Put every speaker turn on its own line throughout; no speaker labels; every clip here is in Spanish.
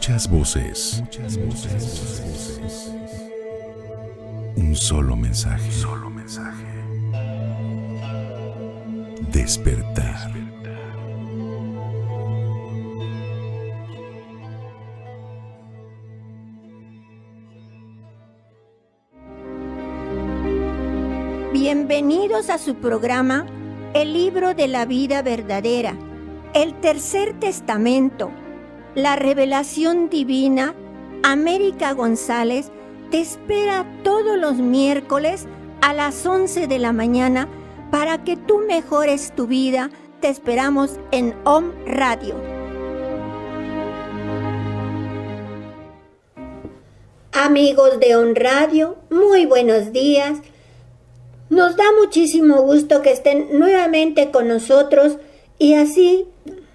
Muchas voces. Muchas voces. Un solo mensaje. Despertar.
Bienvenidos a su programa El Libro de la Vida Verdadera, el Tercer Testamento, la Revelación Divina. América González te espera todos los miércoles a las 11 de la mañana para que tú mejores tu vida. Te esperamos en Om Radio. Amigos de Om Radio, muy buenos días. Nos da muchísimo gusto que estén nuevamente con nosotros y así,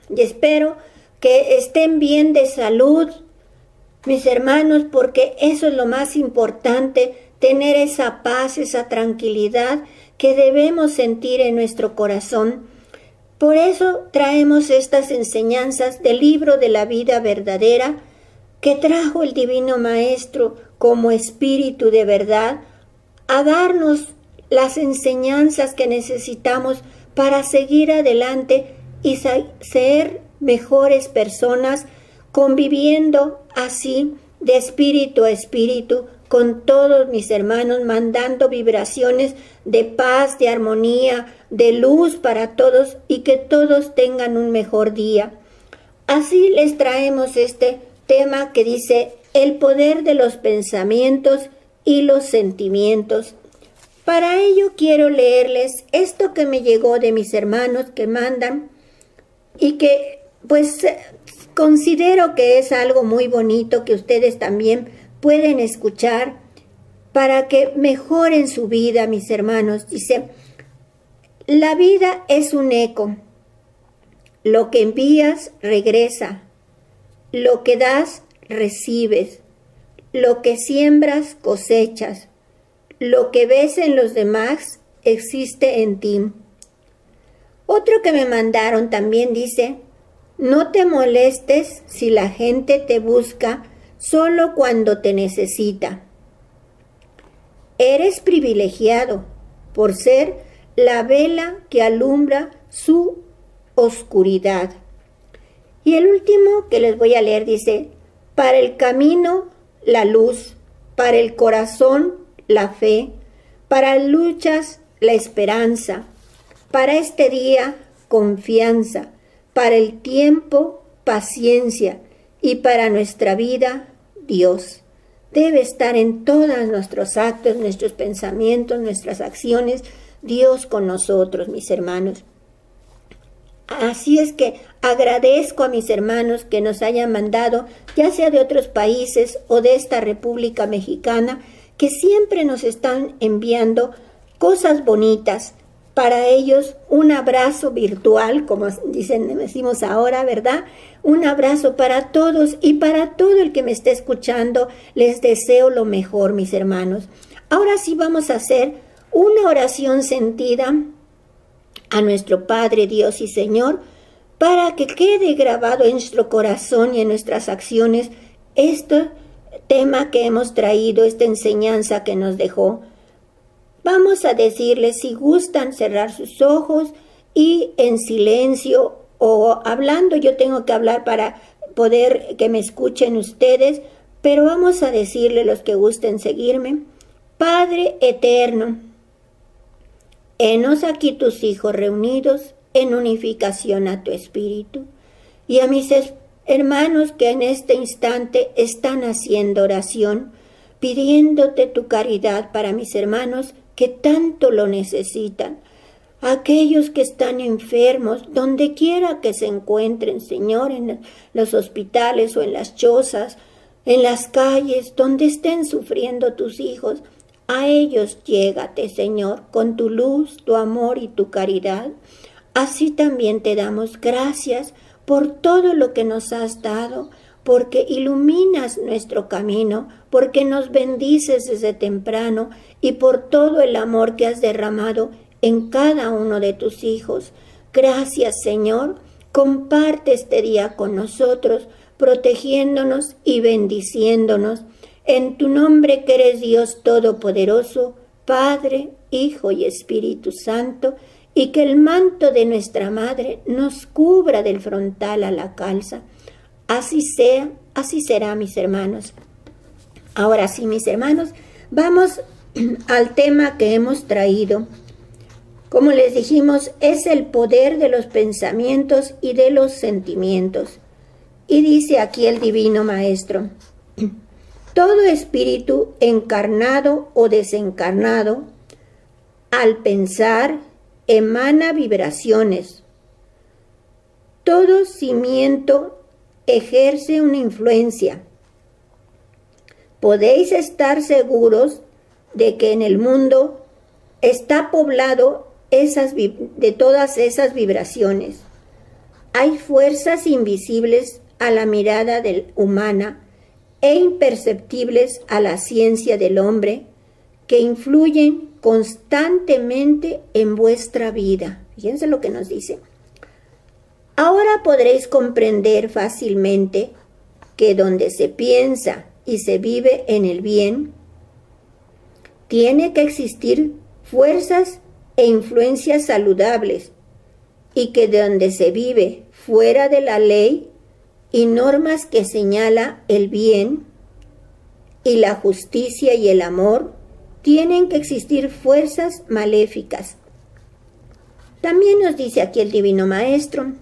y espero que estén bien de salud, mis hermanos, porque eso es lo más importante, tener esa paz, esa tranquilidad que debemos sentir en nuestro corazón. Por eso traemos estas enseñanzas del Libro de la Vida Verdadera que trajo el Divino Maestro como Espíritu de verdad a darnos las enseñanzas que necesitamos para seguir adelante y ser mejores personas, conviviendo así de espíritu a espíritu con todos mis hermanos, mandando vibraciones de paz, de armonía, de luz para todos y que todos tengan un mejor día. Así les traemos este tema que dice el poder de los pensamientos y los sentimientos. Para ello quiero leerles esto que me llegó de mis hermanos que mandan y que pues considero que es algo muy bonito que ustedes también pueden escuchar para que mejoren su vida, mis hermanos. Dice, la vida es un eco. Lo que envías regresa. Lo que das recibes. Lo que siembras cosechas. Lo que ves en los demás existe en ti. Otro que me mandaron también dice, no te molestes si la gente te busca solo cuando te necesita. Eres privilegiado por ser la vela que alumbra su oscuridad. Y el último que les voy a leer dice, para el camino la luz, para el corazón la fe, para luchas la esperanza, para este día confianza, para el tiempo paciencia y para nuestra vida Dios. Debe estar en todos nuestros actos, nuestros pensamientos, nuestras acciones, Dios con nosotros, mis hermanos. Así es que agradezco a mis hermanos que nos hayan mandado, ya sea de otros países o de esta República Mexicana, que siempre nos están enviando cosas bonitas. Para ellos, un abrazo virtual, como decimos ahora, ¿verdad? Un abrazo para todos y para todo el que me esté escuchando. Les deseo lo mejor, mis hermanos. Ahora sí vamos a hacer una oración sentida a nuestro Padre, Dios y Señor, para que quede grabado en nuestro corazón y en nuestras acciones este tema que hemos traído, esta enseñanza que nos dejó. Vamos a decirles, si gustan, cerrar sus ojos y en silencio o hablando, yo tengo que hablar para poder que me escuchen ustedes, pero vamos a decirle los que gusten seguirme. Padre eterno, henos aquí tus hijos reunidos en unificación a tu espíritu y a mis hermanos que en este instante están haciendo oración, pidiéndote tu caridad para mis hermanos que tanto lo necesitan, aquellos que están enfermos, donde quiera que se encuentren, Señor, en los hospitales o en las chozas, en las calles, donde estén sufriendo tus hijos, a ellos llégate, Señor, con tu luz, tu amor y tu caridad. Así también te damos gracias por todo lo que nos has dado, porque iluminas nuestro camino, porque nos bendices desde temprano y por todo el amor que has derramado en cada uno de tus hijos. Gracias, Señor. Comparte este día con nosotros protegiéndonos y bendiciéndonos, en tu nombre que eres Dios Todopoderoso, Padre, Hijo y Espíritu Santo, y que el manto de nuestra Madre nos cubra del frontal a la calza. Así sea, así será, mis hermanos. Ahora sí, mis hermanos, vamos al tema que hemos traído. Como les dijimos, es el poder de los pensamientos y de los sentimientos. Y dice aquí el Divino Maestro: todo espíritu encarnado o desencarnado, al pensar, emana vibraciones. Todo cimiento ejerce una influencia. Podéis estar seguros de que en el mundo está poblado de todas esas vibraciones. Hay fuerzas invisibles a la mirada humana e imperceptibles a la ciencia del hombre que influyen constantemente en vuestra vida. Fíjense lo que nos dice. Ahora podréis comprender fácilmente que donde se piensa y se vive en el bien, tiene que existir fuerzas e influencias saludables, y que donde se vive fuera de la ley y normas que señala el bien y la justicia y el amor, tienen que existir fuerzas maléficas. También nos dice aquí el Divino Maestro: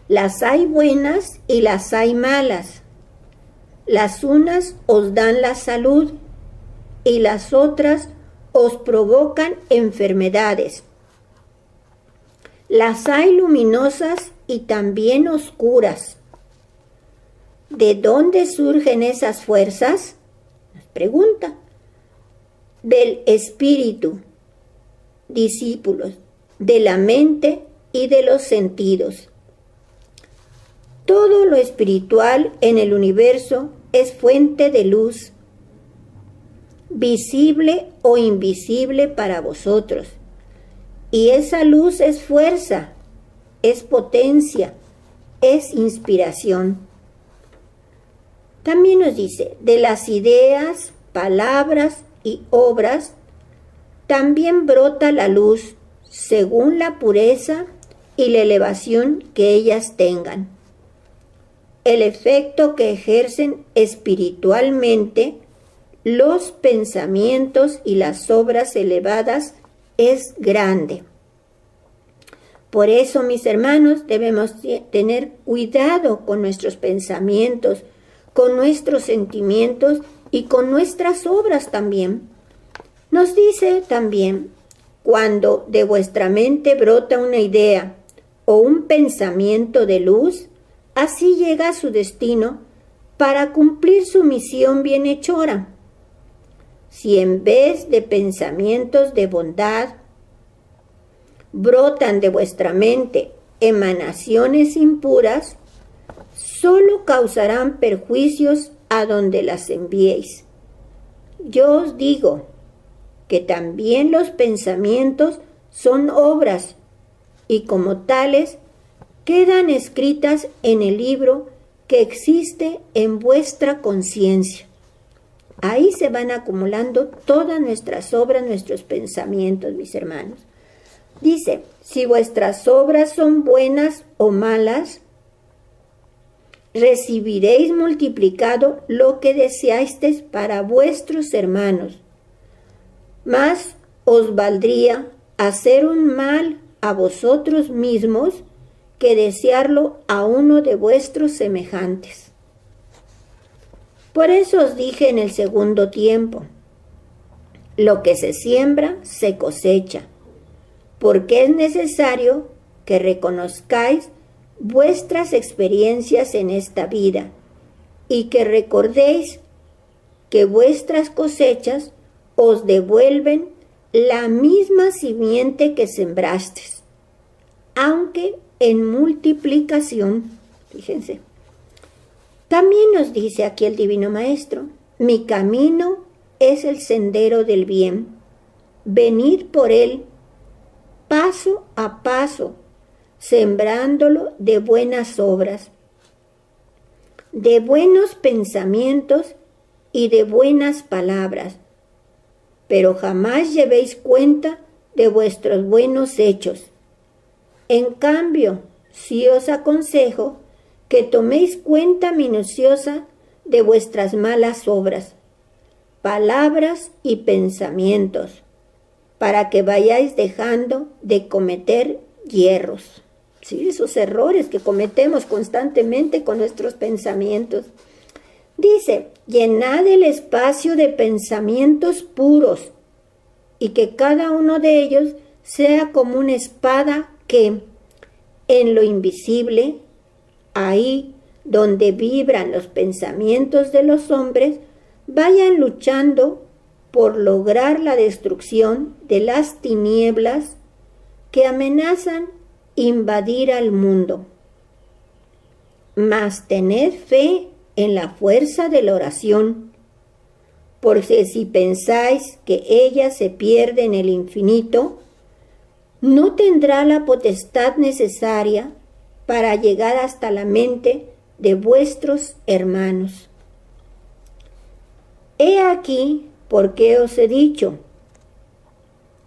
las hay buenas y las hay malas. Las unas os dan la salud y las otras os provocan enfermedades. Las hay luminosas y también oscuras. ¿De dónde surgen esas fuerzas? Nos pregunta. Del espíritu, discípulos, de la mente y de los sentidos. Todo lo espiritual en el universo es fuente de luz, visible o invisible para vosotros. Y esa luz es fuerza, es potencia, es inspiración. También nos dice, de las ideas, palabras y obras, también brota la luz, según la pureza y la elevación que ellas tengan. El efecto que ejercen espiritualmente los pensamientos y las obras elevadas es grande. Por eso, mis hermanos, debemos tener cuidado con nuestros pensamientos, con nuestros sentimientos y con nuestras obras también. Nos dice también, cuando de vuestra mente brota una idea o un pensamiento de luz, así llega a su destino para cumplir su misión bienhechora. Si en vez de pensamientos de bondad brotan de vuestra mente emanaciones impuras, solo causarán perjuicios a donde las enviéis. Yo os digo que también los pensamientos son obras y como tales quedan escritas en el libro que existe en vuestra conciencia. Ahí se van acumulando todas nuestras obras, nuestros pensamientos, mis hermanos. Dice, si vuestras obras son buenas o malas, recibiréis multiplicado lo que deseasteis para vuestros hermanos. Más os valdría hacer un mal a vosotros mismos que desearlo a uno de vuestros semejantes. Por eso os dije en el segundo tiempo, lo que se siembra se cosecha, porque es necesario que reconozcáis vuestras experiencias en esta vida y que recordéis que vuestras cosechas os devuelven la misma simiente que sembrasteis, aunque en multiplicación. Fíjense. También nos dice aquí el Divino Maestro, mi camino es el sendero del bien, venid por él paso a paso, sembrándolo de buenas obras. de buenos pensamientos y de buenas palabras, pero jamás llevéis cuenta de vuestros buenos hechos. En cambio, sí os aconsejo que toméis cuenta minuciosa de vuestras malas obras, palabras y pensamientos, para que vayáis dejando de cometer yerros. Sí, esos errores que cometemos constantemente con nuestros pensamientos. Dice, llenad el espacio de pensamientos puros y que cada uno de ellos sea como una espada que, en lo invisible, ahí donde vibran los pensamientos de los hombres, vayan luchando por lograr la destrucción de las tinieblas que amenazan invadir al mundo. Mas tened fe en la fuerza de la oración, porque si pensáis que ella se pierde en el infinito, no tendrá la potestad necesaria para llegar hasta la mente de vuestros hermanos. He aquí por qué os he dicho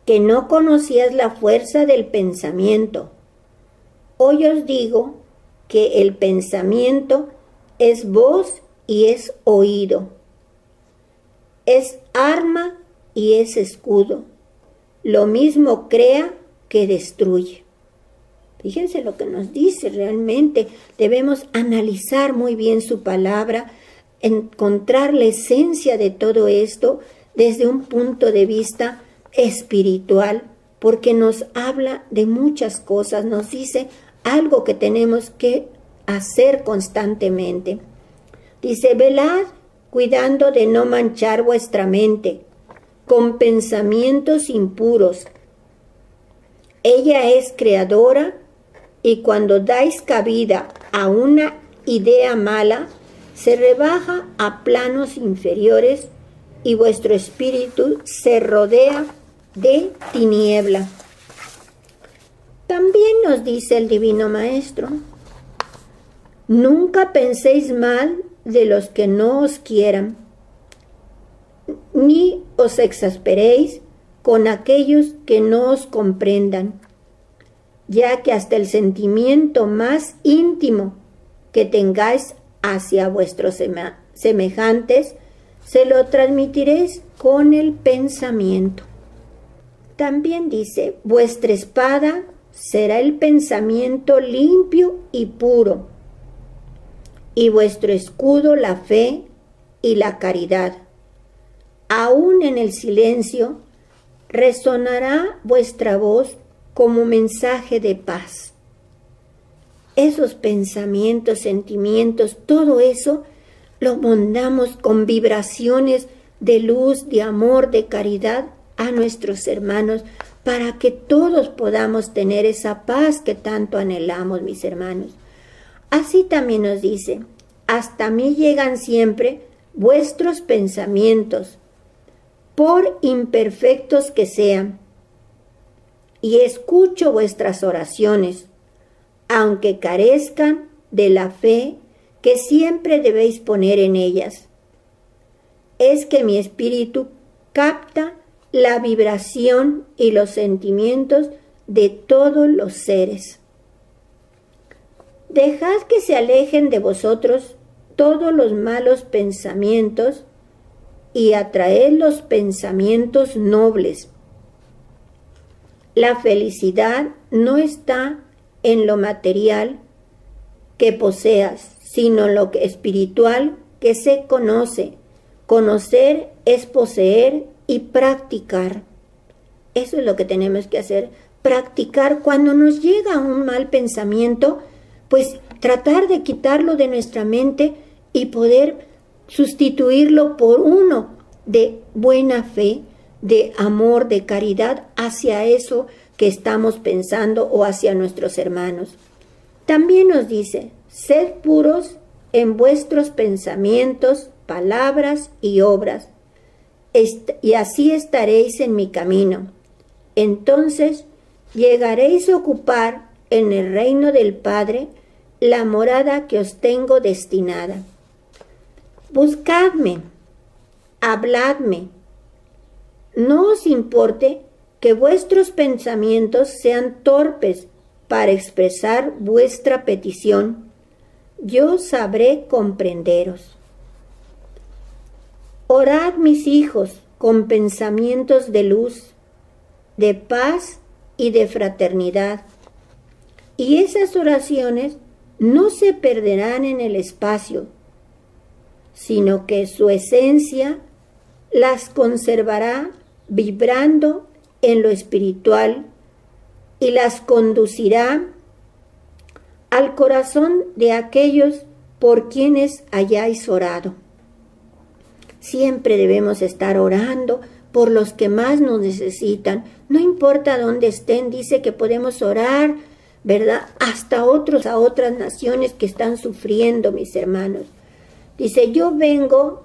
que no conocías la fuerza del pensamiento. Hoy os digo que el pensamiento es voz y es oído, es arma y es escudo, lo mismo crea que destruye. Fíjense lo que nos dice realmente. Debemos analizar muy bien su palabra, encontrar la esencia de todo esto desde un punto de vista espiritual, porque nos habla de muchas cosas, nos dice algo que tenemos que hacer constantemente. Dice, velad, cuidando de no manchar vuestra mente con pensamientos impuros. Ella es creadora y cuando dais cabida a una idea mala, se rebaja a planos inferiores y vuestro espíritu se rodea de tiniebla. También nos dice el Divino Maestro, nunca penséis mal de los que no os quieran, ni os exasperéis con aquellos que no os comprendan, ya que hasta el sentimiento más íntimo que tengáis hacia vuestros semejantes, se lo transmitiréis con el pensamiento. También dice, vuestra espada será el pensamiento limpio y puro, y vuestro escudo la fe y la caridad. Aún en el silencio resonará vuestra voz como mensaje de paz. Esos pensamientos, sentimientos, todo eso lo mandamos con vibraciones de luz, de amor, de caridad a nuestros hermanos, para que todos podamos tener esa paz que tanto anhelamos, mis hermanos. Así también nos dice, hasta mí llegan siempre vuestros pensamientos, por imperfectos que sean, y escucho vuestras oraciones, aunque carezcan de la fe que siempre debéis poner en ellas. Es que mi espíritu capta la vibración y los sentimientos de todos los seres. Dejad que se alejen de vosotros todos los malos pensamientos y atraed los pensamientos nobles. La felicidad no está en lo material que poseas, sino en lo espiritual que se conoce. Conocer es poseer y practicar. Eso es lo que tenemos que hacer, practicar. Cuando nos llega un mal pensamiento, pues tratar de quitarlo de nuestra mente y poder sustituirlo por uno de buena fe, de amor, de caridad hacia eso que estamos pensando o hacia nuestros hermanos. También nos dice, sed puros en vuestros pensamientos, palabras y obras, y así estaréis en mi camino. Entonces llegaréis a ocupar en el reino del Padre la morada que os tengo destinada. Buscadme, habladme. No os importe que vuestros pensamientos sean torpes para expresar vuestra petición. Yo sabré comprenderos. Orad, mis hijos, con pensamientos de luz, de paz y de fraternidad. Y esas oraciones no se perderán en el espacio, sino que su esencia las conservará vibrando en lo espiritual y las conducirá al corazón de aquellos por quienes hayáis orado. Siempre debemos estar orando por los que más nos necesitan. No importa dónde estén, dice que podemos orar, ¿verdad? Hasta a otras naciones que están sufriendo, mis hermanos. Dice, yo vengo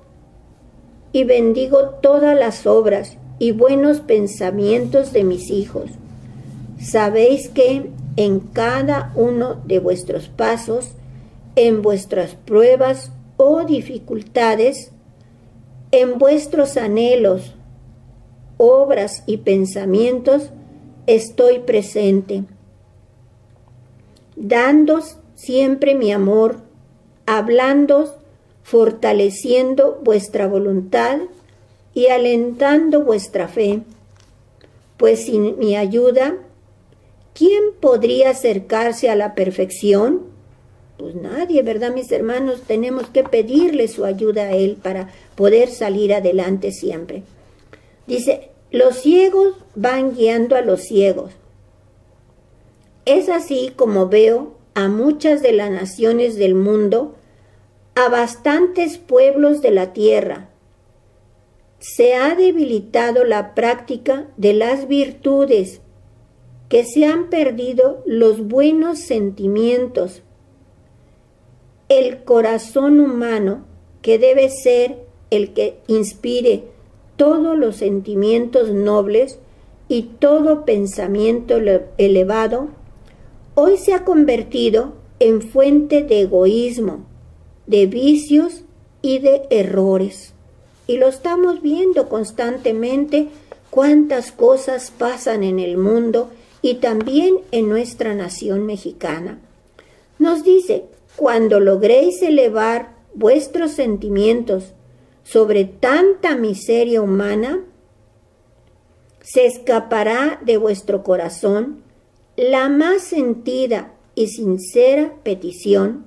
y bendigo todas las obras y buenos pensamientos de mis hijos. Sabéis que en cada uno de vuestros pasos, en vuestras pruebas o dificultades, en vuestros anhelos, obras y pensamientos, estoy presente, dándoos siempre mi amor, hablándoos, fortaleciendo vuestra voluntad y alentando vuestra fe, pues sin mi ayuda, ¿quién podría acercarse a la perfección? Pues nadie, ¿verdad, mis hermanos? Tenemos que pedirle su ayuda a Él para poder salir adelante siempre. Dice, los ciegos van guiando a los ciegos. Es así como veo a muchas de las naciones del mundo, a bastantes pueblos de la tierra. Se ha debilitado la práctica de las virtudes, que se han perdido los buenos sentimientos. El corazón humano, que debe ser el que inspire todos los sentimientos nobles y todo pensamiento elevado, hoy se ha convertido en fuente de egoísmo, de vicios y de errores. Y lo estamos viendo constantemente, cuántas cosas pasan en el mundo y también en nuestra nación mexicana. Nos dice, cuando logréis elevar vuestros sentimientos sobre tanta miseria humana, se escapará de vuestro corazón la más sentida y sincera petición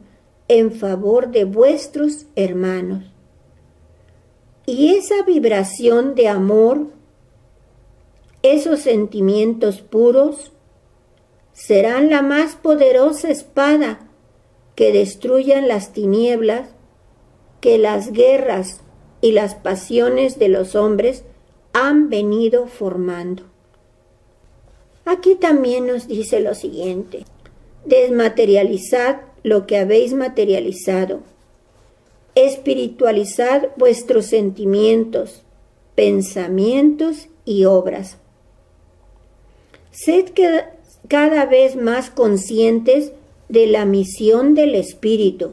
en favor de vuestros hermanos. Y esa vibración de amor, esos sentimientos puros, serán la más poderosa espada que destruyan las tinieblas que las guerras y las pasiones de los hombres han venido formando. Aquí también nos dice lo siguiente: desmaterializad lo que habéis materializado, espiritualizad vuestros sentimientos, pensamientos y obras. Sed cada vez más conscientes de la misión del Espíritu,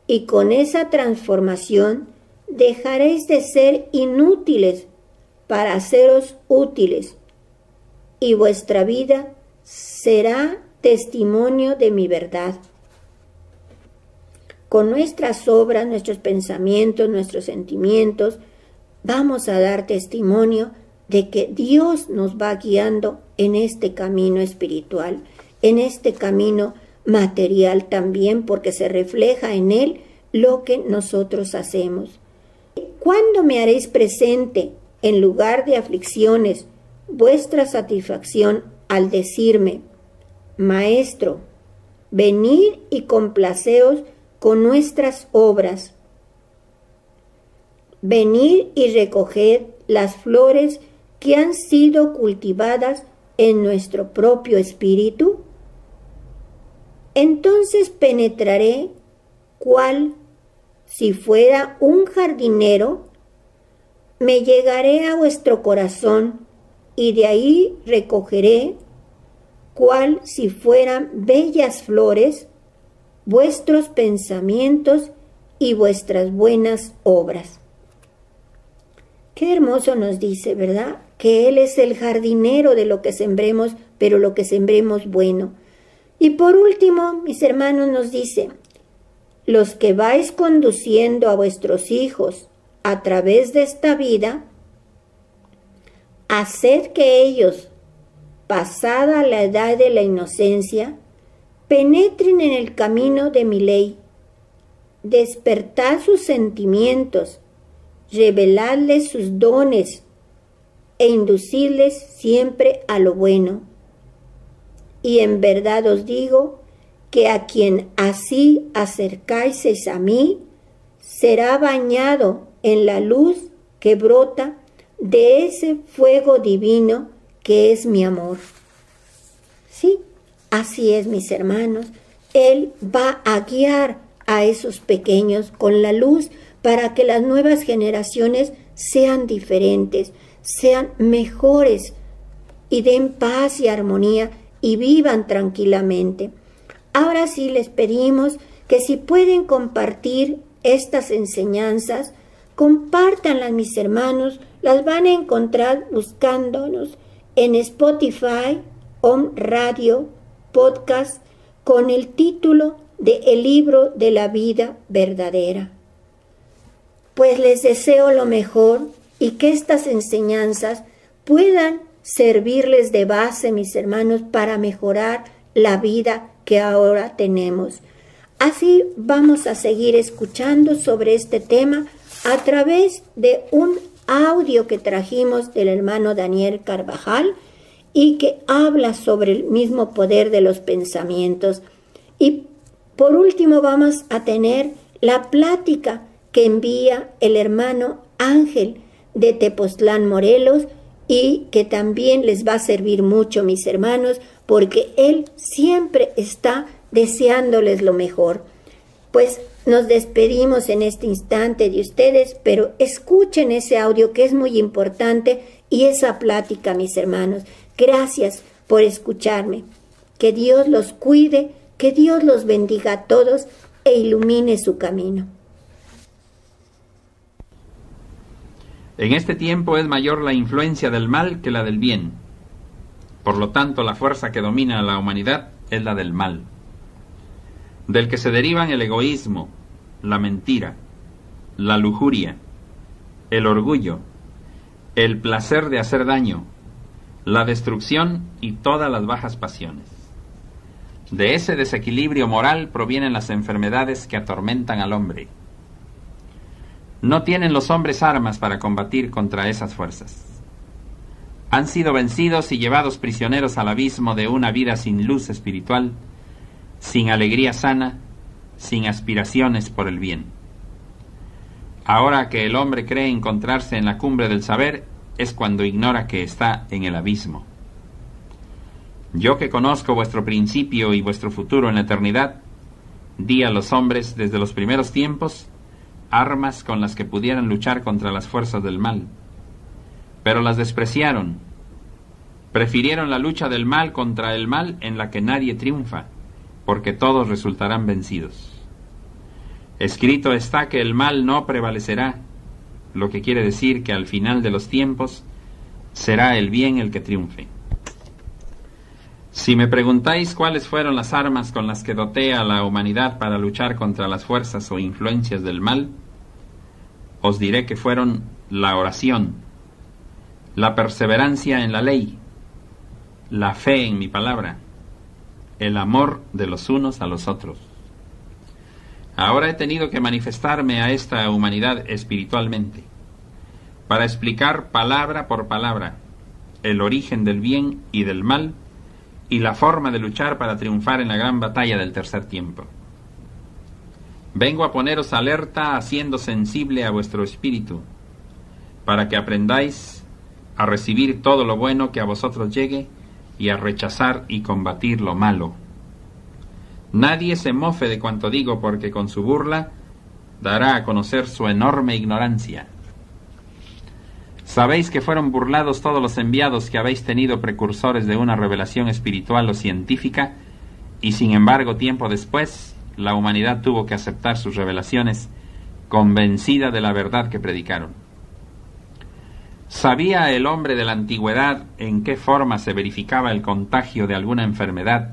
y con esa transformación dejaréis de ser inútiles para haceros útiles, y vuestra vida será testimonio de mi verdad. Con nuestras obras, nuestros pensamientos, nuestros sentimientos, vamos a dar testimonio de que Dios nos va guiando en este camino espiritual, en este camino material también, porque se refleja en él lo que nosotros hacemos. ¿Cuándo me haréis presente, en lugar de aflicciones, vuestra satisfacción al decirme, Maestro, venid y complaceos con nuestras obras? Venid y recoged las flores que han sido cultivadas en nuestro propio espíritu. Entonces penetraré cual si fuera un jardinero, me llegaré a vuestro corazón y de ahí recogeré cual si fueran bellas flores vuestros pensamientos y vuestras buenas obras. Qué hermoso nos dice, ¿verdad? Que Él es el jardinero de lo que sembremos, pero lo que sembremos bueno. Y por último, mis hermanos, nos dice, los que vais conduciendo a vuestros hijos a través de esta vida, haced que ellos, pasada la edad de la inocencia, penetren en el camino de mi ley, despertad sus sentimientos, reveladles sus dones e inducidles siempre a lo bueno. Y en verdad os digo que a quien así acercáis a mí, será bañado en la luz que brota de ese fuego divino que es mi amor. Sí, así es, mis hermanos. Él va a guiar a esos pequeños con la luz para que las nuevas generaciones sean diferentes, sean mejores y den paz y armonía y vivan tranquilamente. Ahora sí les pedimos que si pueden compartir estas enseñanzas, compártanlas, mis hermanos. Las van a encontrar buscándonos en Spotify, Om Radio, podcast, con el título de El libro de la vida verdadera. Pues les deseo lo mejor y que estas enseñanzas puedan servirles de base, mis hermanos, para mejorar la vida que ahora tenemos. Así vamos a seguir escuchando sobre este tema a través de un audio que trajimos del hermano Daniel Carvajal y que habla sobre el mismo poder de los pensamientos. Y por último vamos a tener la plática que envía el hermano Ángel de Tepoztlán, Morelos, y que también les va a servir mucho, mis hermanos, porque él siempre está deseándoles lo mejor. Pues nos despedimos en este instante de ustedes, pero escuchen ese audio que es muy importante y esa plática, mis hermanos. Gracias por escucharme. Que Dios los cuide, que Dios los bendiga a todos e ilumine su camino.
En este tiempo es mayor la influencia del mal que la del bien. Por lo tanto, la fuerza que domina a la humanidad es la del mal, del que se derivan el egoísmo, la mentira, la lujuria, el orgullo, el placer de hacer daño, la destrucción y todas las bajas pasiones. De ese desequilibrio moral provienen las enfermedades que atormentan al hombre. No tienen los hombres armas para combatir contra esas fuerzas. Han sido vencidos y llevados prisioneros al abismo de una vida sin luz espiritual, sin alegría sana, sin aspiraciones por el bien. Ahora que el hombre cree encontrarse en la cumbre del saber, es cuando ignora que está en el abismo. Yo que conozco vuestro principio y vuestro futuro en la eternidad, di a los hombres desde los primeros tiempos armas con las que pudieran luchar contra las fuerzas del mal. Pero las despreciaron. Prefirieron la lucha del mal contra el mal en la que nadie triunfa, porque todos resultarán vencidos. Escrito está que el mal no prevalecerá, lo que quiere decir que al final de los tiempos será el bien el que triunfe. Si me preguntáis cuáles fueron las armas con las que doté a la humanidad para luchar contra las fuerzas o influencias del mal, os diré que fueron la oración, la perseverancia en la ley, la fe en mi palabra, el amor de los unos a los otros. Ahora he tenido que manifestarme a esta humanidad espiritualmente, para explicar palabra por palabra el origen del bien y del mal y la forma de luchar para triunfar en la gran batalla del tercer tiempo. Vengo a poneros alerta haciendo sensible a vuestro espíritu, para que aprendáis a recibir todo lo bueno que a vosotros llegue y a rechazar y combatir lo malo. Nadie se mofe de cuanto digo, porque con su burla dará a conocer su enorme ignorancia. Sabéis que fueron burlados todos los enviados que habéis tenido precursores de una revelación espiritual o científica, y sin embargo tiempo después la humanidad tuvo que aceptar sus revelaciones convencida de la verdad que predicaron. ¿Sabía el hombre de la antigüedad en qué forma se verificaba el contagio de alguna enfermedad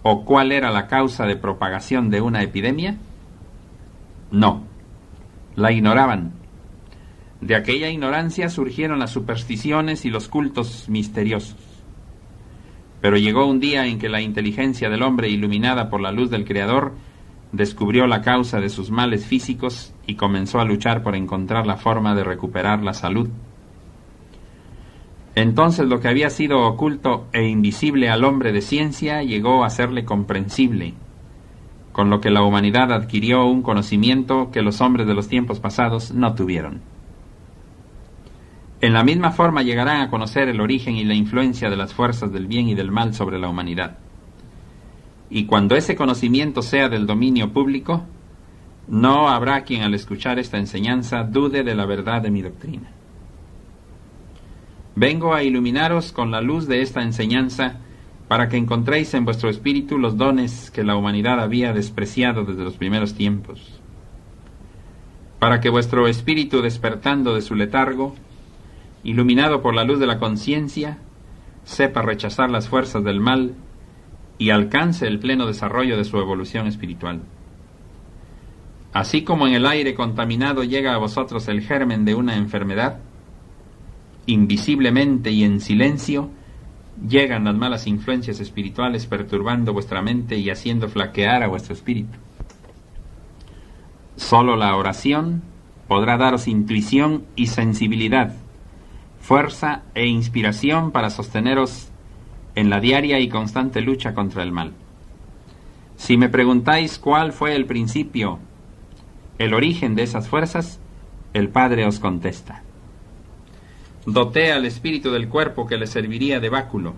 o cuál era la causa de propagación de una epidemia? No, la ignoraban. De aquella ignorancia surgieron las supersticiones y los cultos misteriosos. Pero llegó un día en que la inteligencia del hombre, iluminada por la luz del Creador, descubrió la causa de sus males físicos y comenzó a luchar por encontrar la forma de recuperar la salud. Entonces lo que había sido oculto e invisible al hombre de ciencia llegó a serle comprensible, con lo que la humanidad adquirió un conocimiento que los hombres de los tiempos pasados no tuvieron. En la misma forma llegarán a conocer el origen y la influencia de las fuerzas del bien y del mal sobre la humanidad. Y cuando ese conocimiento sea del dominio público, no habrá quien al escuchar esta enseñanza dude de la verdad de mi doctrina. Vengo a iluminaros con la luz de esta enseñanza para que encontréis en vuestro espíritu los dones que la humanidad había despreciado desde los primeros tiempos, para que vuestro espíritu, despertando de su letargo, iluminado por la luz de la conciencia, sepa rechazar las fuerzas del mal y alcance el pleno desarrollo de su evolución espiritual. Así como en el aire contaminado llega a vosotros el germen de una enfermedad, invisiblemente y en silencio llegan las malas influencias espirituales perturbando vuestra mente y haciendo flaquear a vuestro espíritu. Solo la oración podrá daros intuición y sensibilidad, fuerza e inspiración para sosteneros en la diaria y constante lucha contra el mal. Si me preguntáis cuál fue el principio, el origen de esas fuerzas, el Padre os contesta. Doté al espíritu del cuerpo que le serviría de báculo,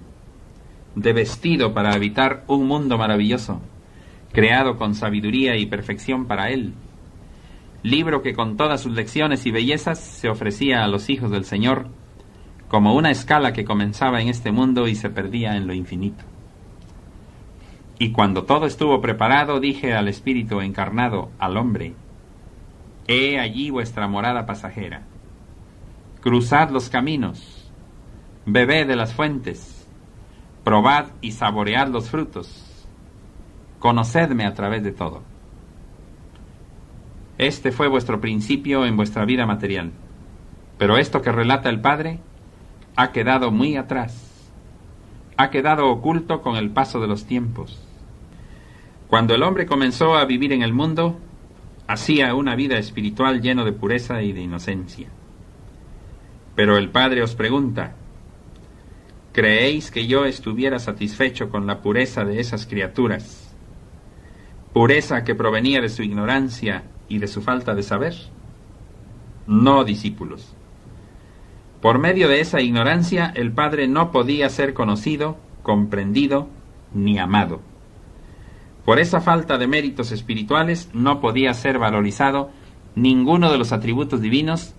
de vestido para habitar un mundo maravilloso, creado con sabiduría y perfección para él, libro que con todas sus lecciones y bellezas se ofrecía a los hijos del Señor, como una escala que comenzaba en este mundo y se perdía en lo infinito. Y cuando todo estuvo preparado, dije al espíritu encarnado, al hombre: he allí vuestra morada pasajera. Cruzad los caminos, bebed de las fuentes, probad y saboread los frutos, conocedme a través de todo. Este fue vuestro principio en vuestra vida material, pero esto que relata el Padre ha quedado muy atrás, ha quedado oculto con el paso de los tiempos. Cuando el hombre comenzó a vivir en el mundo, hacía una vida espiritual lleno de pureza y de inocencia. Pero el Padre os pregunta: ¿creéis que yo estuviera satisfecho con la pureza de esas criaturas? ¿Pureza que provenía de su ignorancia y de su falta de saber? No, discípulos. Por medio de esa ignorancia, el Padre no podía ser conocido, comprendido, ni amado. Por esa falta de méritos espirituales no podía ser valorizado ninguno de los atributos divinos,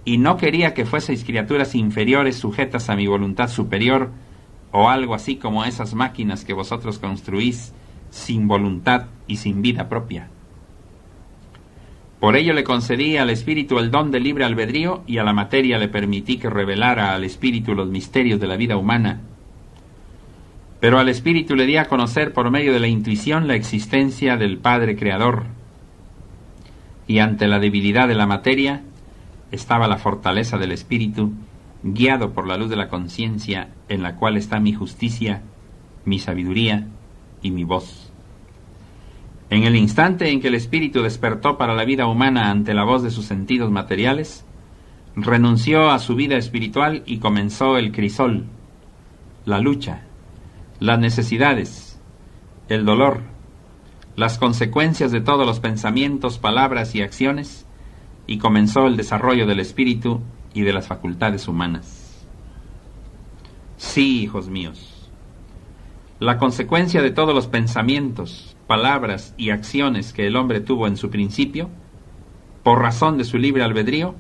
y no quería que fueseis criaturas inferiores sujetas a mi voluntad superior, o algo así como esas máquinas que vosotros construís sin voluntad y sin vida propia. Por ello le concedí al espíritu el don de libre albedrío, y a la materia le permití que revelara al espíritu los misterios de la vida humana. Pero al espíritu le di a conocer por medio de la intuición la existencia del Padre Creador, y ante la debilidad de la materia estaba la fortaleza del espíritu, guiado por la luz de la conciencia, en la cual está mi justicia, mi sabiduría y mi voz. En el instante en que el espíritu despertó para la vida humana ante la voz de sus sentidos materiales, renunció a su vida espiritual y comenzó el crisol, la lucha, las necesidades, el dolor, las consecuencias de todos los pensamientos, palabras y acciones, y comenzó el desarrollo del espíritu y de las facultades humanas. Sí, hijos míos, la consecuencia de todos los pensamientos, palabras y acciones que el hombre tuvo en su principio, por razón de su libre albedrío,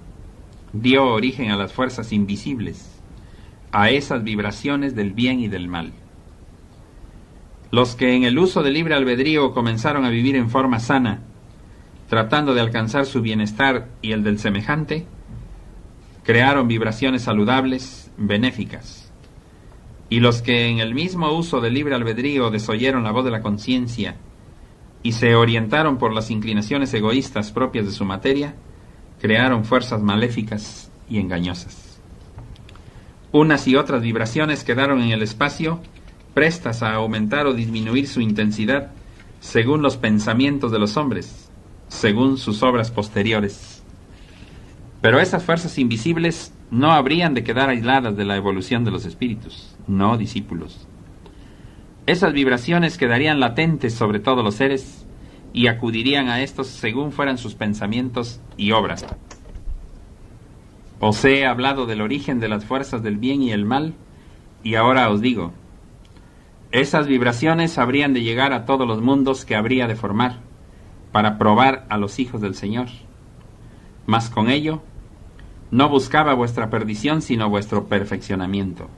dio origen a las fuerzas invisibles, a esas vibraciones del bien y del mal. Los que en el uso del libre albedrío comenzaron a vivir en forma sana, tratando de alcanzar su bienestar y el del semejante, crearon vibraciones saludables, benéficas. Y los que en el mismo uso del libre albedrío desoyeron la voz de la conciencia y se orientaron por las inclinaciones egoístas propias de su materia, crearon fuerzas maléficas y engañosas. Unas y otras vibraciones quedaron en el espacio, prestas a aumentar o disminuir su intensidad según los pensamientos de los hombres, según sus obras posteriores. Pero esas fuerzas invisibles no habrían de quedar aisladas de la evolución de los espíritus, no discípulos. Esas vibraciones quedarían latentes sobre todos los seres y acudirían a estos según fueran sus pensamientos y obras. Os he hablado del origen de las fuerzas del bien y el mal, y ahora os digo, esas vibraciones habrían de llegar a todos los mundos que habría de formar, para probar a los hijos del Señor. Mas con ello, no buscaba vuestra perdición, sino vuestro perfeccionamiento.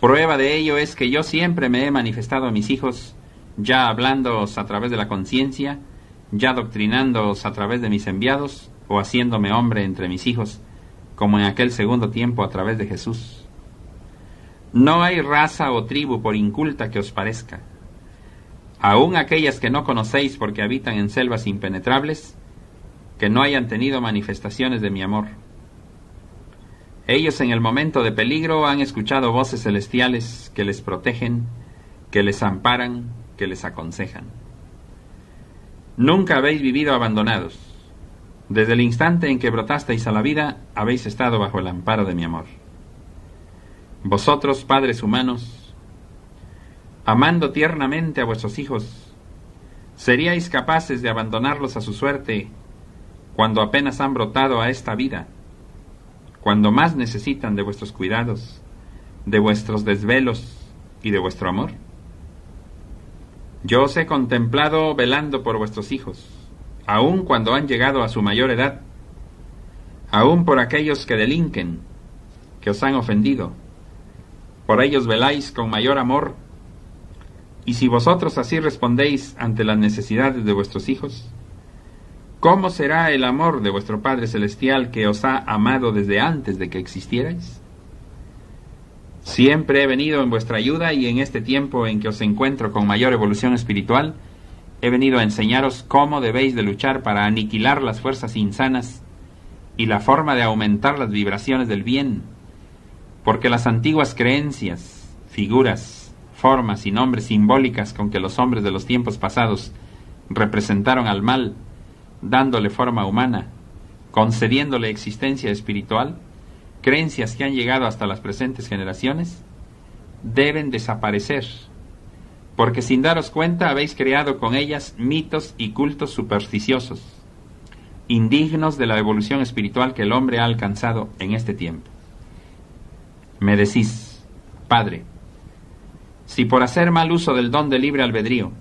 Prueba de ello es que yo siempre me he manifestado a mis hijos, ya hablándoos a través de la conciencia, ya doctrinándoos a través de mis enviados, o haciéndome hombre entre mis hijos, como en aquel segundo tiempo a través de Jesús. No hay raza o tribu por inculta que os parezca. Aun aquellas que no conocéis porque habitan en selvas impenetrables, que no hayan tenido manifestaciones de mi amor. Ellos en el momento de peligro han escuchado voces celestiales que les protegen, que les amparan, que les aconsejan. Nunca habéis vivido abandonados. Desde el instante en que brotasteis a la vida, habéis estado bajo el amparo de mi amor. Vosotros, padres humanos, amando tiernamente a vuestros hijos, ¿seríais capaces de abandonarlos a su suerte cuando apenas han brotado a esta vida, cuando más necesitan de vuestros cuidados, de vuestros desvelos y de vuestro amor? Yo os he contemplado velando por vuestros hijos, aun cuando han llegado a su mayor edad, aun por aquellos que delinquen, que os han ofendido. Por ellos veláis con mayor amor, y si vosotros así respondéis ante las necesidades de vuestros hijos, ¿cómo será el amor de vuestro Padre Celestial que os ha amado desde antes de que existierais? Siempre he venido en vuestra ayuda, y en este tiempo en que os encuentro con mayor evolución espiritual, he venido a enseñaros cómo debéis de luchar para aniquilar las fuerzas insanas y la forma de aumentar las vibraciones del bien, porque las antiguas creencias, figuras, formas y nombres simbólicas con que los hombres de los tiempos pasados representaron al mal, dándole forma humana, concediéndole existencia espiritual, creencias que han llegado hasta las presentes generaciones, deben desaparecer, porque sin daros cuenta habéis creado con ellas mitos y cultos supersticiosos, indignos de la evolución espiritual que el hombre ha alcanzado en este tiempo. Me decís, Padre, si por hacer mal uso del don de libre albedrío,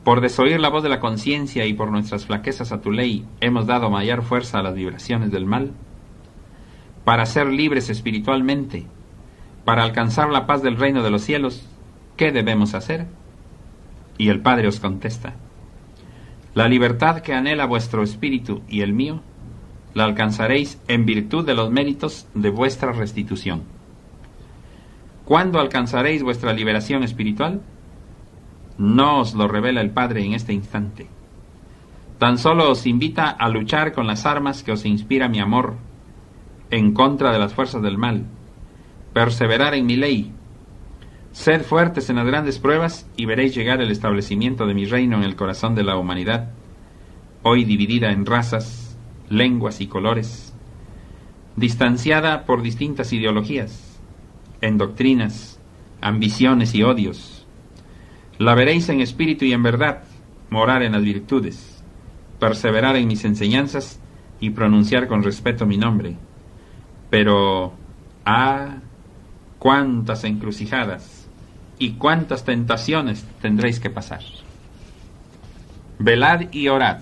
por desoír la voz de la conciencia y por nuestras flaquezas a tu ley, hemos dado mayor fuerza a las vibraciones del mal, para ser libres espiritualmente, para alcanzar la paz del reino de los cielos, ¿qué debemos hacer? Y el Padre os contesta, la libertad que anhela vuestro espíritu y el mío, la alcanzaréis en virtud de los méritos de vuestra restitución. ¿Cuándo alcanzaréis vuestra liberación espiritual? No os lo revela el Padre en este instante. Tan solo os invita a luchar con las armas que os inspira mi amor, en contra de las fuerzas del mal, perseverar en mi ley, sed fuertes en las grandes pruebas y veréis llegar el establecimiento de mi reino en el corazón de la humanidad, hoy dividida en razas, lenguas y colores, distanciada por distintas ideologías, en doctrinas, ambiciones y odios. La veréis en espíritu y en verdad, morar en las virtudes, perseverar en mis enseñanzas y pronunciar con respeto mi nombre. Pero, cuántas encrucijadas y cuántas tentaciones tendréis que pasar. Velad y orad.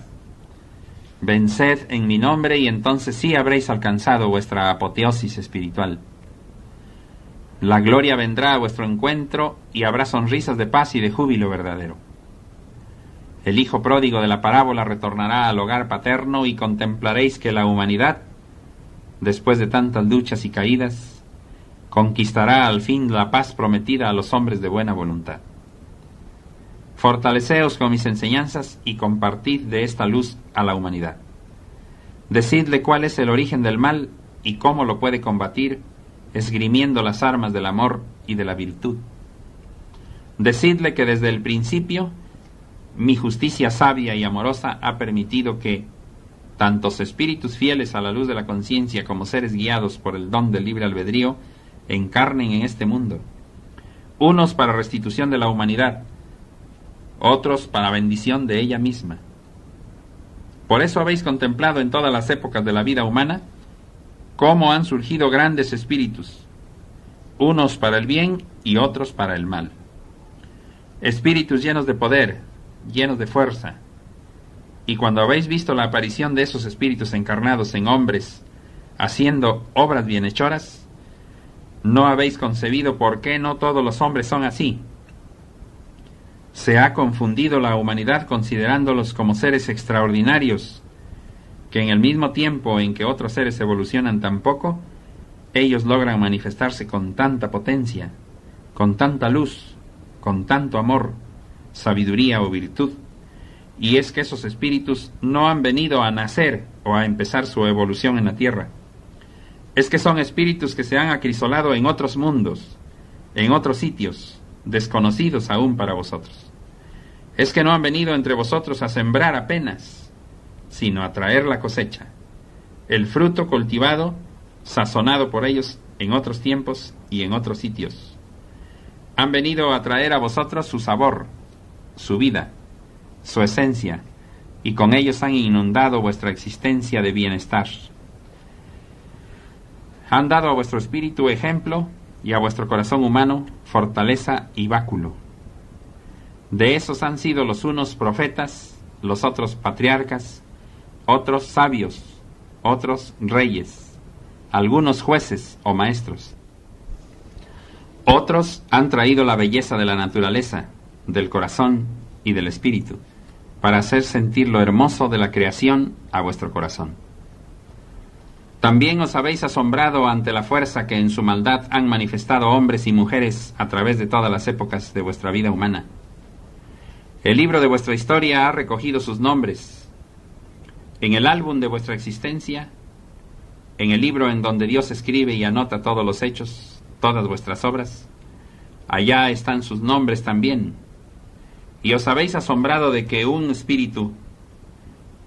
Venced en mi nombre y entonces sí habréis alcanzado vuestra apoteosis espiritual. La gloria vendrá a vuestro encuentro y habrá sonrisas de paz y de júbilo verdadero. El hijo pródigo de la parábola retornará al hogar paterno y contemplaréis que la humanidad, después de tantas luchas y caídas, conquistará al fin la paz prometida a los hombres de buena voluntad. Fortaleceos con mis enseñanzas y compartid de esta luz a la humanidad. Decidle cuál es el origen del mal y cómo lo puede combatir, esgrimiendo las armas del amor y de la virtud. Decidle que desde el principio mi justicia sabia y amorosa ha permitido que tantos espíritus fieles a la luz de la conciencia como seres guiados por el don del libre albedrío encarnen en este mundo, unos para restitución de la humanidad, otros para bendición de ella misma. Por eso habéis contemplado en todas las épocas de la vida humana cómo han surgido grandes espíritus, unos para el bien y otros para el mal. Espíritus llenos de poder, llenos de fuerza. Y cuando habéis visto la aparición de esos espíritus encarnados en hombres, haciendo obras bienhechoras, no habéis concebido por qué no todos los hombres son así. Se ha confundido la humanidad considerándolos como seres extraordinarios, que en el mismo tiempo en que otros seres evolucionan tan poco, ellos logran manifestarse con tanta potencia, con tanta luz, con tanto amor, sabiduría o virtud. Y es que esos espíritus no han venido a nacer o a empezar su evolución en la tierra. Es que son espíritus que se han acrisolado en otros mundos, en otros sitios, desconocidos aún para vosotros. Es que no han venido entre vosotros a sembrar apenas, sino a traer la cosecha, el fruto cultivado, sazonado por ellos en otros tiempos y en otros sitios. Han venido a traer a vosotros su sabor, su vida, su esencia, y con ellos han inundado vuestra existencia de bienestar. Han dado a vuestro espíritu ejemplo y a vuestro corazón humano fortaleza y báculo. De esos han sido los unos profetas, los otros patriarcas, otros sabios, otros reyes, algunos jueces o maestros. Otros han traído la belleza de la naturaleza, del corazón y del espíritu, para hacer sentir lo hermoso de la creación a vuestro corazón. También os habéis asombrado ante la fuerza que en su maldad han manifestado hombres y mujeres a través de todas las épocas de vuestra vida humana. El libro de vuestra historia ha recogido sus nombres. En el álbum de vuestra existencia, en el libro en donde Dios escribe y anota todos los hechos, todas vuestras obras, allá están sus nombres también. Y os habéis asombrado de que un espíritu,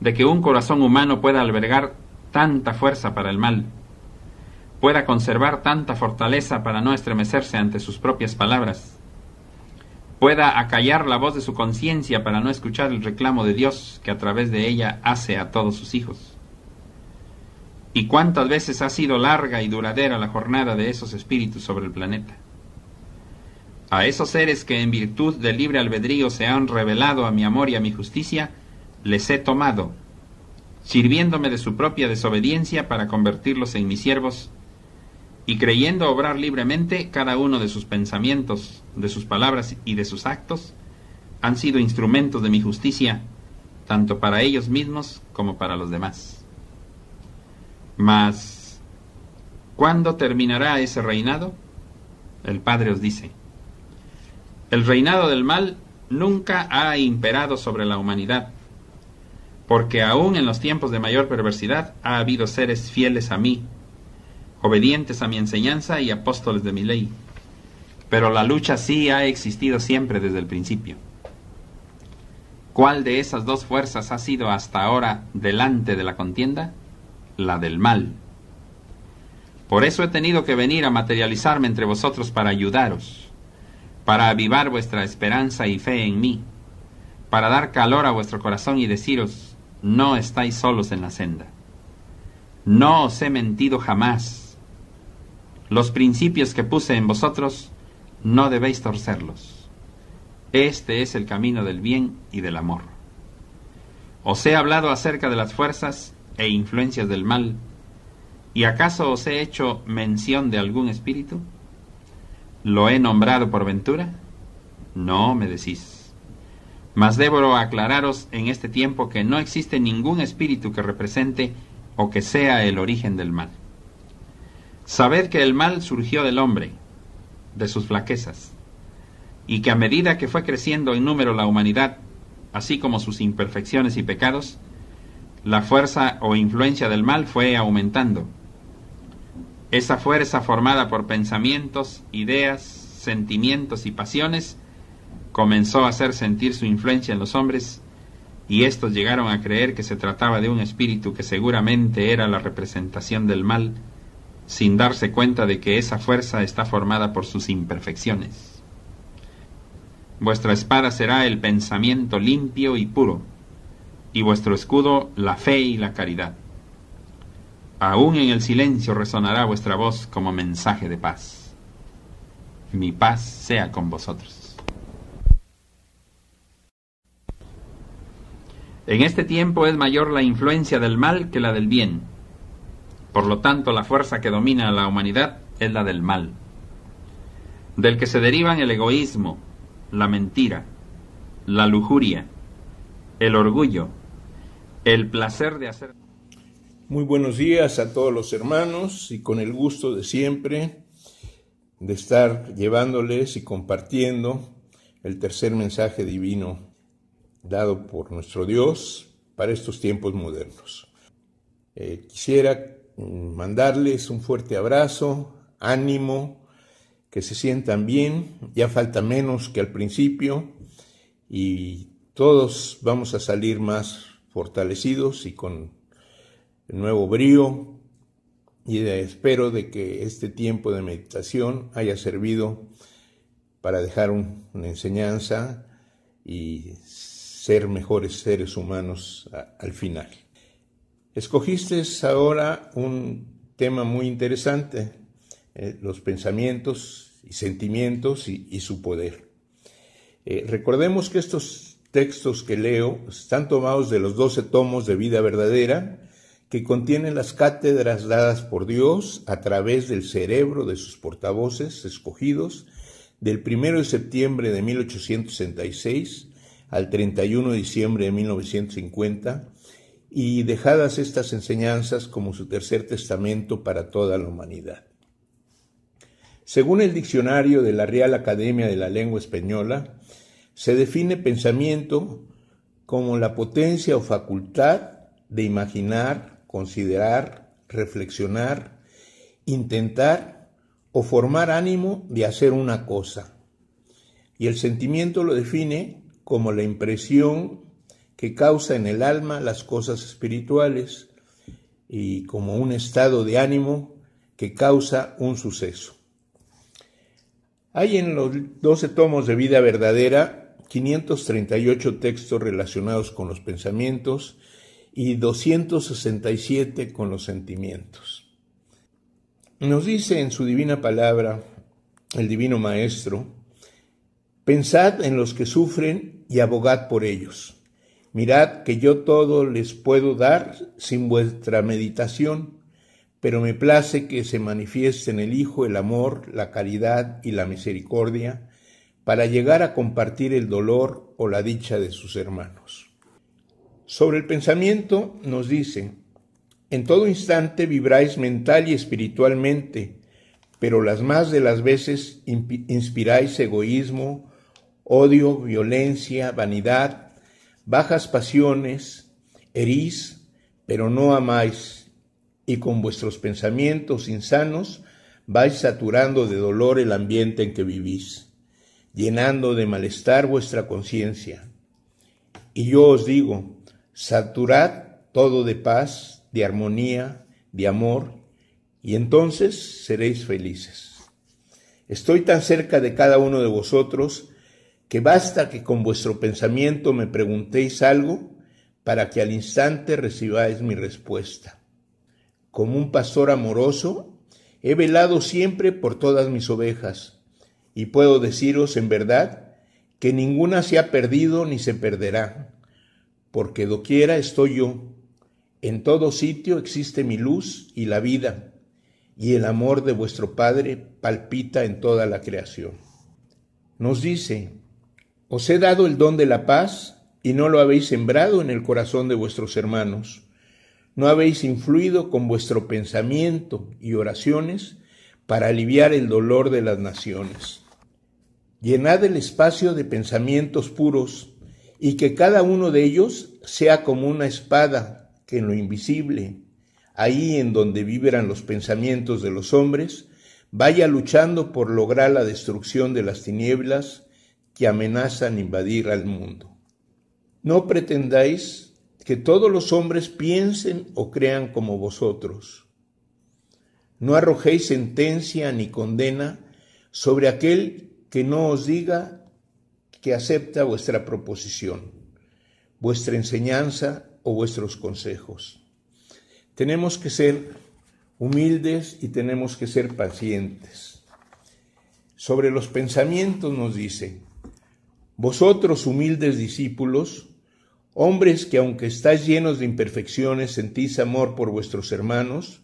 de que un corazón humano pueda albergar tanta fuerza para el mal, pueda conservar tanta fortaleza para no estremecerse ante sus propias palabras, pueda acallar la voz de su conciencia para no escuchar el reclamo de Dios que a través de ella hace a todos sus hijos. Y cuántas veces ha sido larga y duradera la jornada de esos espíritus sobre el planeta. A esos seres que en virtud del libre albedrío se han revelado a mi amor y a mi justicia, les he tomado, sirviéndome de su propia desobediencia para convertirlos en mis siervos, y creyendo obrar libremente, cada uno de sus pensamientos, de sus palabras y de sus actos, han sido instrumentos de mi justicia, tanto para ellos mismos como para los demás. Mas, ¿cuándo terminará ese reinado? El Padre os dice: el reinado del mal nunca ha imperado sobre la humanidad, porque aún en los tiempos de mayor perversidad ha habido seres fieles a mí, obedientes a mi enseñanza y apóstoles de mi ley. Pero la lucha sí ha existido siempre desde el principio. ¿Cuál de esas dos fuerzas ha sido hasta ahora delante de la contienda? La del mal. Por eso he tenido que venir a materializarme entre vosotros para ayudaros, para avivar vuestra esperanza y fe en mí, para dar calor a vuestro corazón y deciros: no estáis solos en la senda. No os he mentido jamás. Los principios que puse en vosotros no debéis torcerlos. Este es el camino del bien y del amor. Os he hablado acerca de las fuerzas e influencias del mal, ¿y acaso os he hecho mención de algún espíritu? ¿Lo he nombrado por ventura? No, me decís. Mas debo aclararos en este tiempo que no existe ningún espíritu que represente o que sea el origen del mal. Sabed que el mal surgió del hombre, de sus flaquezas, y que a medida que fue creciendo en número la humanidad, así como sus imperfecciones y pecados, la fuerza o influencia del mal fue aumentando. Esa fuerza formada por pensamientos, ideas, sentimientos y pasiones comenzó a hacer sentir su influencia en los hombres, y éstos llegaron a creer que se trataba de un espíritu que seguramente era la representación del mal, sin darse cuenta de que esa fuerza está formada por sus imperfecciones. Vuestra espada será el pensamiento limpio y puro, y vuestro escudo la fe y la caridad. Aún en el silencio resonará vuestra voz como mensaje de paz. Mi paz sea con vosotros. En este tiempo es mayor la influencia del mal que la del bien. Por lo tanto, la fuerza que domina a la humanidad es la del mal, del que se derivan el egoísmo, la mentira, la lujuria, el orgullo, el placer de hacer...
Muy buenos días a todos los hermanos, y con el gusto de siempre de estar llevándoles y compartiendo el tercer mensaje divino dado por nuestro Dios para estos tiempos modernos. Quisiera mandarles un fuerte abrazo, ánimo, que se sientan bien, ya falta menos que al principio y todos vamos a salir más fortalecidos y con nuevo brío, y espero de que este tiempo de meditación haya servido para dejar una enseñanza y ser mejores seres humanos al final. Escogiste ahora un tema muy interesante, los pensamientos y sentimientos y su poder. Recordemos que estos textos que leo están tomados de los 12 tomos de Vida Verdadera, que contienen las cátedras dadas por Dios a través del cerebro de sus portavoces escogidos del 1 de septiembre de 1866 al 31 de diciembre de 1950, y dejadas estas enseñanzas como su tercer testamento para toda la humanidad. Según el diccionario de la Real Academia de la Lengua Española, se define pensamiento como la potencia o facultad de imaginar, considerar, reflexionar, intentar o formar ánimo de hacer una cosa. Y el sentimiento lo define como la impresión que causa en el alma las cosas espirituales y como un estado de ánimo que causa un suceso. Hay en los 12 tomos de Vida Verdadera 538 textos relacionados con los pensamientos y 267 con los sentimientos. Nos dice en su divina palabra el Divino Maestro: pensad en los que sufren y abogad por ellos. Mirad que yo todo les puedo dar sin vuestra meditación, pero me place que se manifieste en el Hijo el amor, la caridad y la misericordia, para llegar a compartir el dolor o la dicha de sus hermanos. Sobre el pensamiento nos dice: en todo instante vibráis mental y espiritualmente, pero las más de las veces inspiráis egoísmo, odio, violencia, vanidad, bajas pasiones, herís, pero no amáis, y con vuestros pensamientos insanos vais saturando de dolor el ambiente en que vivís, llenando de malestar vuestra conciencia. Y yo os digo, saturad todo de paz, de armonía, de amor, y entonces seréis felices. Estoy tan cerca de cada uno de vosotros que basta que con vuestro pensamiento me preguntéis algo para que al instante recibáis mi respuesta. Como un pastor amoroso, he velado siempre por todas mis ovejas, y puedo deciros en verdad que ninguna se ha perdido ni se perderá, porque doquiera estoy yo. En todo sitio existe mi luz y la vida, y el amor de vuestro Padre palpita en toda la creación. Nos dice: Os he dado el don de la paz y no lo habéis sembrado en el corazón de vuestros hermanos. No habéis influido con vuestro pensamiento y oraciones para aliviar el dolor de las naciones. Llenad el espacio de pensamientos puros y que cada uno de ellos sea como una espada que en lo invisible, ahí en donde vibran los pensamientos de los hombres, vaya luchando por lograr la destrucción de las tinieblas que amenazan invadir al mundo. No pretendáis que todos los hombres piensen o crean como vosotros. No arrojéis sentencia ni condena sobre aquel que no os diga que acepta vuestra proposición, vuestra enseñanza o vuestros consejos. Tenemos que ser humildes y tenemos que ser pacientes. Sobre los pensamientos nos dice: vosotros, humildes discípulos, hombres que aunque estáis llenos de imperfecciones sentís amor por vuestros hermanos,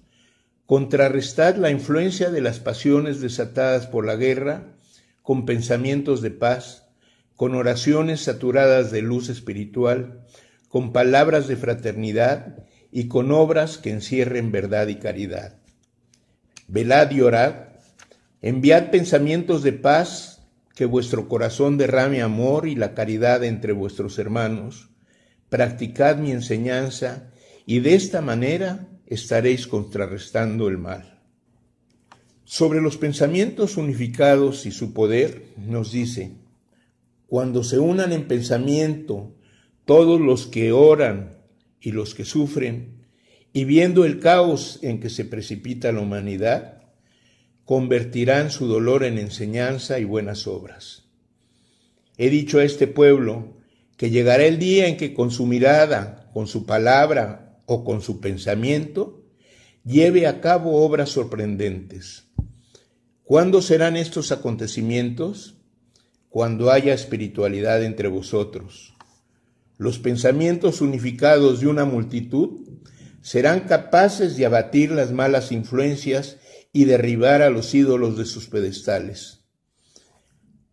contrarrestad la influencia de las pasiones desatadas por la guerra con pensamientos de paz, con oraciones saturadas de luz espiritual, con palabras de fraternidad y con obras que encierren verdad y caridad. Velad y orad, enviad pensamientos de paz, que vuestro corazón derrame amor y la caridad entre vuestros hermanos. Practicad mi enseñanza y de esta manera estaréis contrarrestando el mal. Sobre los pensamientos unificados y su poder nos dice: cuando se unan en pensamiento todos los que oran y los que sufren, y viendo el caos en que se precipita la humanidad, convertirán su dolor en enseñanza y buenas obras. He dicho a este pueblo que llegará el día en que con su mirada, con su palabra o con su pensamiento, lleve a cabo obras sorprendentes. ¿Cuándo serán estos acontecimientos? Cuando haya espiritualidad entre vosotros. Los pensamientos unificados de una multitud serán capaces de abatir las malas influencias y derribar a los ídolos de sus pedestales.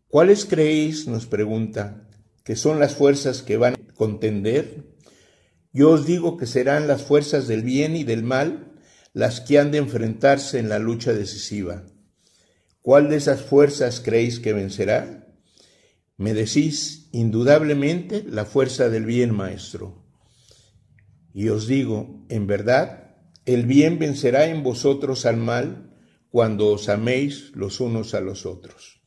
¿Cuáles creéis, nos pregunta, que son las fuerzas que van a contender? Yo os digo que serán las fuerzas del bien y del mal las que han de enfrentarse en la lucha decisiva. ¿Cuál de esas fuerzas creéis que vencerá? Me decís, indudablemente, la fuerza del bien, maestro. Y os digo, en verdad, el bien vencerá en vosotros al mal cuando os améis los unos a los otros.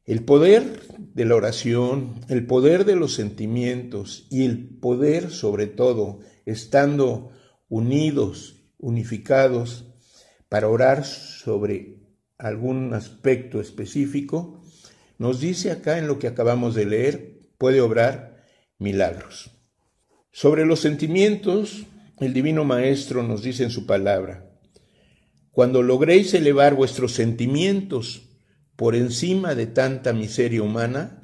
El poder de la oración, el poder de los sentimientos y el poder, sobre todo, estando unidos, unificados, para orar sobre algún aspecto específico, nos dice acá en lo que acabamos de leer, puede obrar milagros. Sobre los sentimientos, el Divino Maestro nos dice en su palabra: cuando logréis elevar vuestros sentimientos por encima de tanta miseria humana,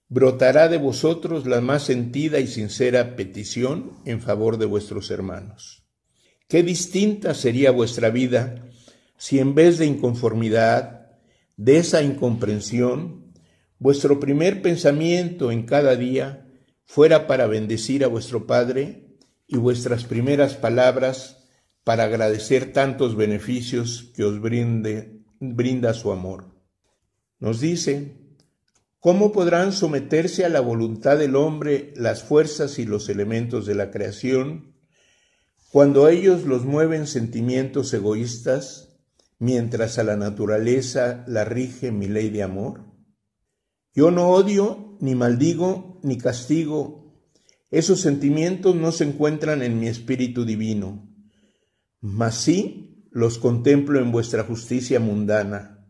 brotará de vosotros la más sentida y sincera petición en favor de vuestros hermanos. Qué distinta sería vuestra vida si en vez de inconformidad, de esa incomprensión, vuestro primer pensamiento en cada día fuera para bendecir a vuestro Padre y vuestras primeras palabras para agradecer tantos beneficios que os brinda su amor. Nos dice: ¿cómo podrán someterse a la voluntad del hombre las fuerzas y los elementos de la creación cuando a ellos los mueven sentimientos egoístas, mientras a la naturaleza la rige mi ley de amor? Yo no odio, ni maldigo, ni castigo. Esos sentimientos no se encuentran en mi espíritu divino, mas sí los contemplo en vuestra justicia mundana.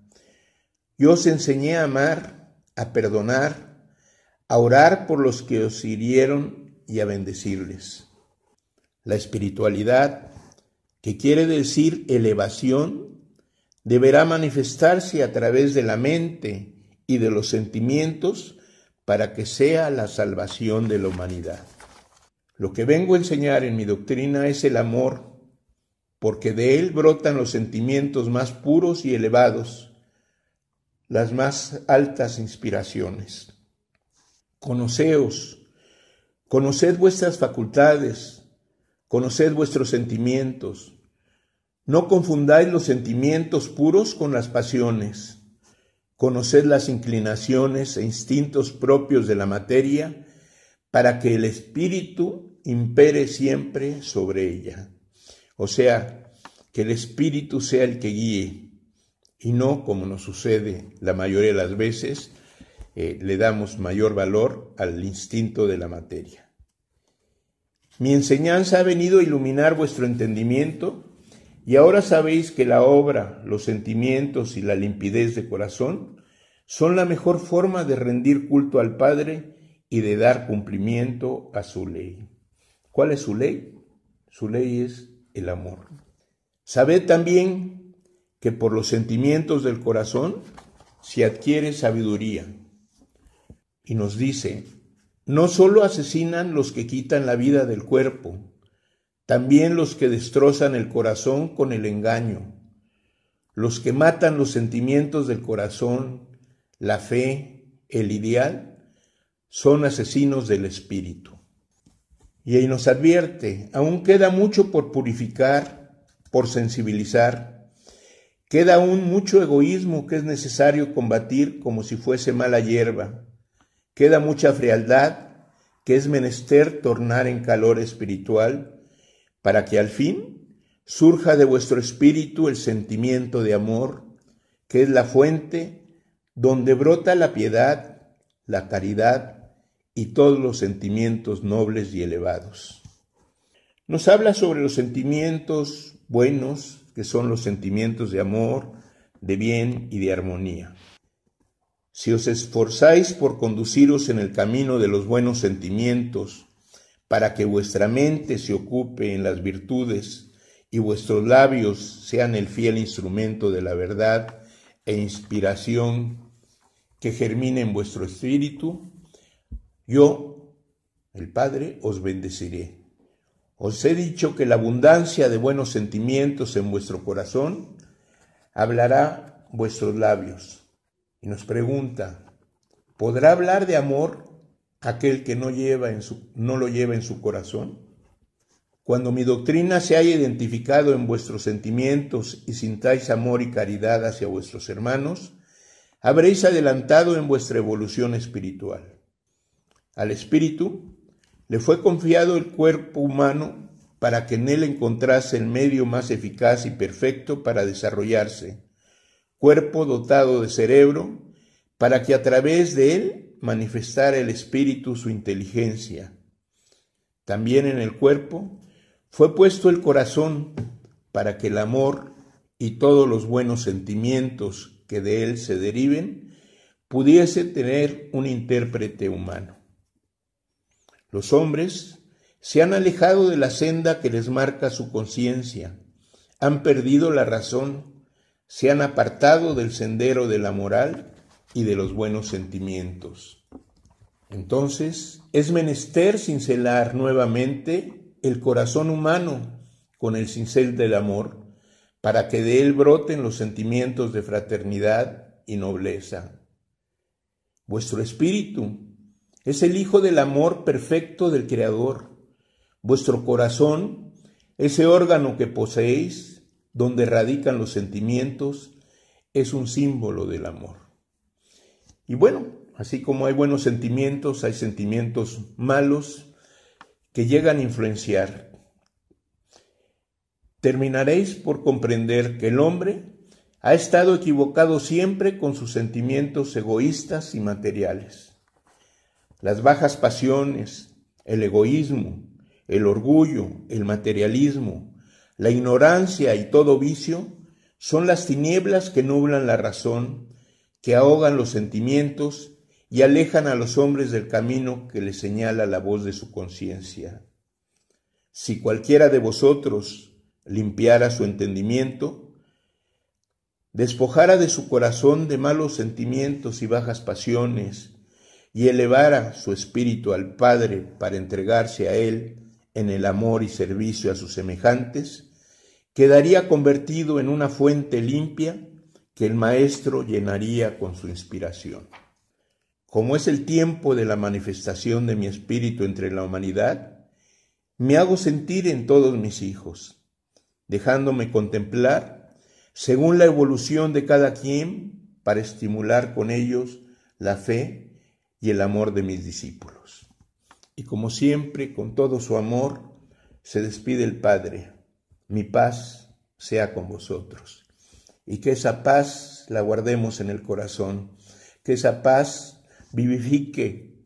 Yo os enseñé a amar, a perdonar, a orar por los que os hirieron y a bendecirles. La espiritualidad, que quiere decir elevación, deberá manifestarse a través de la mente y de los sentimientos para que sea la salvación de la humanidad. Lo que vengo a enseñar en mi doctrina es el amor, porque de él brotan los sentimientos más puros y elevados, las más altas inspiraciones. Conoceos, conoced vuestras facultades, conoced vuestros sentimientos. No confundáis los sentimientos puros con las pasiones. Conoced las inclinaciones e instintos propios de la materia, para que el espíritu impere siempre sobre ella. O sea, que el espíritu sea el que guíe, y no, como nos sucede la mayoría de las veces, le damos mayor valor al instinto de la materia. Mi enseñanza ha venido a iluminar vuestro entendimiento, y ahora sabéis que la obra, los sentimientos y la limpidez de corazón son la mejor forma de rendir culto al Padre y de dar cumplimiento a su ley. ¿Cuál es su ley? Su ley es el amor. Sabed también que por los sentimientos del corazón se adquiere sabiduría. Y nos dice, no solo asesinan los que quitan la vida del cuerpo, también los que destrozan el corazón con el engaño, los que matan los sentimientos del corazón, la fe, el ideal, son asesinos del espíritu. Y ahí nos advierte, aún queda mucho por purificar, por sensibilizar, queda aún mucho egoísmo que es necesario combatir como si fuese mala hierba, queda mucha frialdad que es menester tornar en calor espiritual, para que al fin surja de vuestro espíritu el sentimiento de amor, que es la fuente donde brota la piedad, la caridad y todos los sentimientos nobles y elevados. Nos habla sobre los sentimientos buenos, que son los sentimientos de amor, de bien y de armonía. Si os esforzáis por conduciros en el camino de los buenos sentimientos, para que vuestra mente se ocupe en las virtudes y vuestros labios sean el fiel instrumento de la verdad e inspiración que germine en vuestro espíritu, yo, el Padre, os bendeciré. Os he dicho que la abundancia de buenos sentimientos en vuestro corazón hablará vuestros labios. Y nos pregunta, ¿podrá hablar de amor aquel que no lo lleva en su corazón? Cuando mi doctrina se haya identificado en vuestros sentimientos y sintáis amor y caridad hacia vuestros hermanos, habréis adelantado en vuestra evolución espiritual. Al espíritu le fue confiado el cuerpo humano para que en él encontrase el medio más eficaz y perfecto para desarrollarse, cuerpo dotado de cerebro, para que a través de él manifestara el espíritu su inteligencia. También en el cuerpo fue puesto el corazón para que el amor y todos los buenos sentimientos que de él se deriven pudiese tener un intérprete humano. Los hombres se han alejado de la senda que les marca su conciencia, han perdido la razón, se han apartado del sendero de la moral y de los buenos sentimientos. Entonces, es menester cincelar nuevamente el corazón humano con el cincel del amor, para que de él broten los sentimientos de fraternidad y nobleza. Vuestro espíritu es el hijo del amor perfecto del Creador. Vuestro corazón, ese órgano que poseéis, donde radican los sentimientos, es un símbolo del amor. Y bueno, así como hay buenos sentimientos, hay sentimientos malos que llegan a influenciar. Terminaréis por comprender que el hombre ha estado equivocado siempre con sus sentimientos egoístas y materiales. Las bajas pasiones, el egoísmo, el orgullo, el materialismo, la ignorancia y todo vicio son las tinieblas que nublan la razón, que ahogan los sentimientos y alejan a los hombres del camino que les señala la voz de su conciencia. Si cualquiera de vosotros limpiara su entendimiento, despojara de su corazón de malos sentimientos y bajas pasiones, y elevara su espíritu al Padre para entregarse a Él en el amor y servicio a sus semejantes, quedaría convertido en una fuente limpia que el Maestro llenaría con su inspiración. como es el tiempo de la manifestación de mi espíritu entre la humanidad, me hago sentir en todos mis hijos, dejándome contemplar según la evolución de cada quien para estimular con ellos la fe y el amor de mis discípulos. Y como siempre, con todo su amor, se despide el Padre. Mi paz sea con vosotros. Y que esa paz la guardemos en el corazón, que esa paz vivifique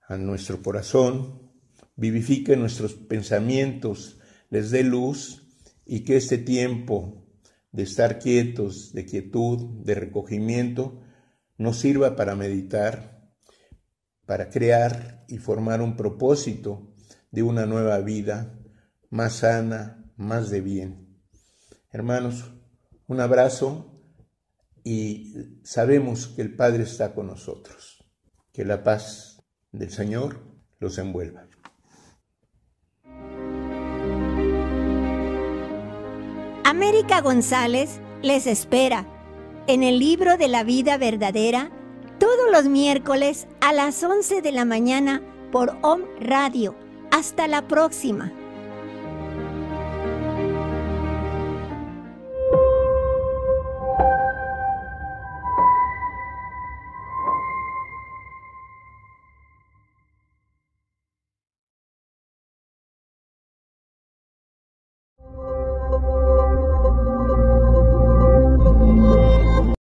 a nuestro corazón, vivifique nuestros pensamientos, les dé luz, y que este tiempo de estar quietos, de quietud, de recogimiento, nos sirva para meditar, para crear y formar un propósito de una nueva vida más sana, más de bien. Hermanos, un abrazo y sabemos que el Padre está con nosotros. Que la paz del Señor los envuelva.
América González les espera en el libro de la vida verdadera todos los miércoles a las 11 de la mañana por Om Radio. Hasta la próxima.